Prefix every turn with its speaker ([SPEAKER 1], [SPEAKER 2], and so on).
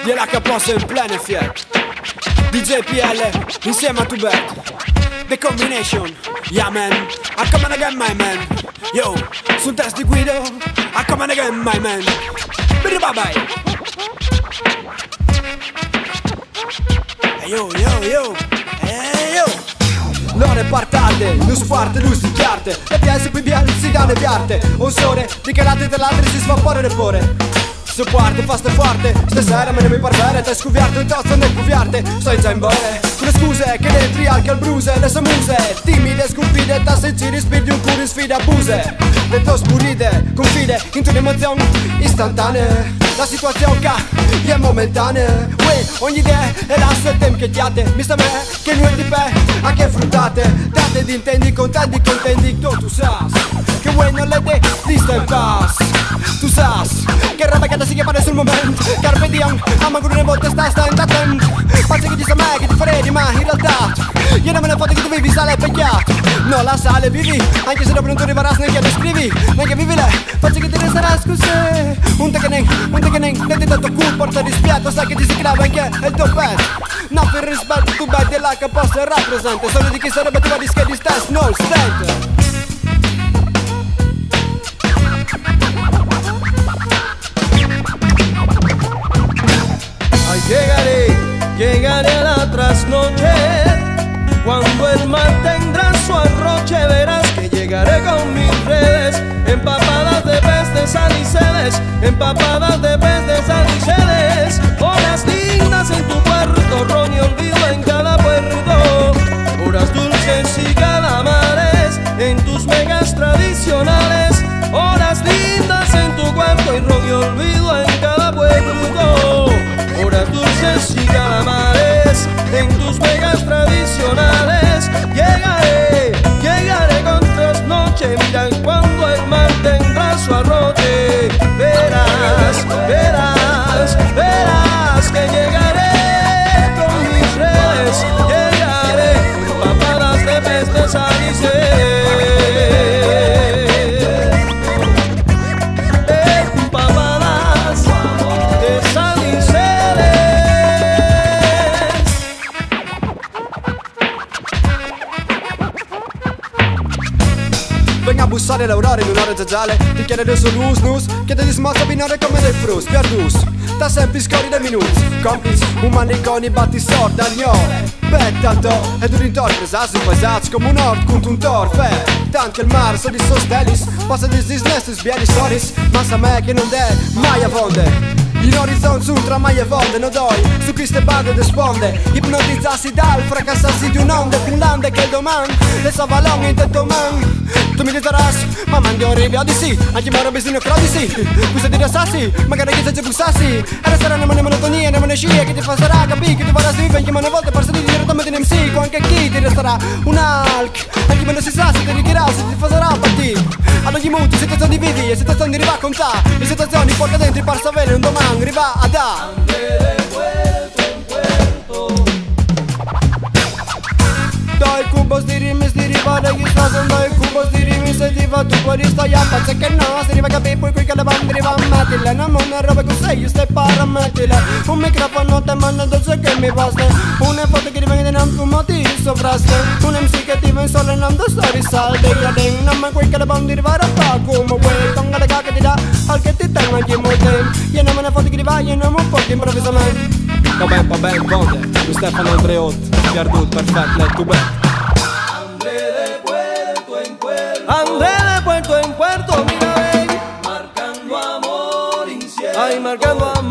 [SPEAKER 1] Gliela che posso in plena fiera. DJ PL insieme a Tubet. The combination, yeah man. I come on again my man. Yo, sul test di Guido, I come on again my man. Bye bye. Hey yo, yo, yo. Hey yo. L'ore partate, non sfarte, non si chiarte. Le pièce qui bien, si danno piarte. Un sole, di che latte dell'altro si svappore le pore. Su parte, fast e forte, stasera me ne mi parvere. Te scuviarte un tozzo nel cuviarte. Stai già in bore, con le scuse che le triarche al bruse. Le samuse, timide, scolpide, tasse giri, spirdi un culo in sfida abuse. Le tos puride, confide, in un'emozione istantanea. La situazione è momentanea. Uè, ogni idea è lasso e tem che diate. Mi sta me, che non è di pe, a che fruttate. Date di intendi, contendi, tu sas. Che uè non le de, lista in pass. Tu sas, che roba che si chiama sul momento. Carpe diem, ama con una volta sta in attento. Pensi che ti sa me, che ti farei, ma in realtà io non me ne foto che tu vivi sale pecchiato. No, la sale vivi, anche se dopo non ti arriverà neanche a descrivi. Neanche vivi lei, pensi che ti resterà scuse. Un te che ne ti dato culo, porta rispetto. Sai che ti si clava anche il tuo pezzo. No, per rispetto tu vai là che posso rappresentare. Solo di chi sarebbe tu a rischio di stess, no, stento.
[SPEAKER 2] Llegaré a la trasnoche. Cuando el mar tendrá su arroche, verás que llegaré con mis redes empapadas de pez de sal y sedes, empapadas de pez de sal y sedes. Horas lindas en tu puerto, ron y olvido en cada puerto. Horas dulces y calamares en tus megas tradicionales. Horas lindas en tu cuarto y ron y olvido en cada puerto. Horas dulces y calamares en tus vegas tradicionales. Llegaré con trasnoche. Mira cuando el mar tendrá su arroche. Verás que llegaré con mis redes. Llegaré empapadas de pez de sal y sed.
[SPEAKER 1] Venga a bussare l'aurora in un'ora giallo. Ti chiede del suo nus, chiede di smozza binare come dei frus. Pierdus, da sempre scori dei minuti. Complice, un maniconi batti sorda agno. Bettato, ed un intorno pesassi un paesaggio come un ort contro un torfe. Tanto il mare sono di sostelis. Passa di disnestis, bieli stories. Ma sa me che non è mai a vonde. In orizzonte ultra mai evolve, non doi su queste bande de sponde. Ipnotizzarsi dal fracassarsi di un'onda finlande che domani le savalong in tetto man. Tu mi disaras, ma mandi orribile di sì. Anche moro bisogno crodi sì. Questa ti rassassi, magari che se ci bussassi. E resteranno le monotonie, le monescie che ti fa sarà capì che tu vorrà sviva. Anche una volta per di direttamente in MC. Con anche chi ti resterà un alc. Anche me lo si sa, se ti ritirà, se ti fa sarà partì. Ad ogni muti, situazioni vivi e situazioni arriva a contare. Le situazioni porta dentro i parsa avere un domani. Arriva a da
[SPEAKER 2] de puerto en puerto.
[SPEAKER 1] Dai cubos di rimi, sti rivare chi sta con dai cubos di rimi. Se ti va tu fuori stai a pazza che no. Si arriva a capire poi qui che le bande arriva a mettile. Non una roba con sei, io stai para mettile. Un microfono te manda dolce che mi basta. Una foto che rivenga di un motivo sovraste. Un MC che ti va in solo non do sto risaldi. Non ma qui che le bande arrivare a fa come vuoi. Tonga le cacche ti dà al che ti tengo anche molto. Io non me ne foto che riva, io non mi porto improvvisamente. Va bene, Conte, tu Stefano Andreotti. Pierdut, perfetto, lei tu bene.
[SPEAKER 2] André de puerto en puerto, mira ven, marcando amor incierto. Ay, marcando amor.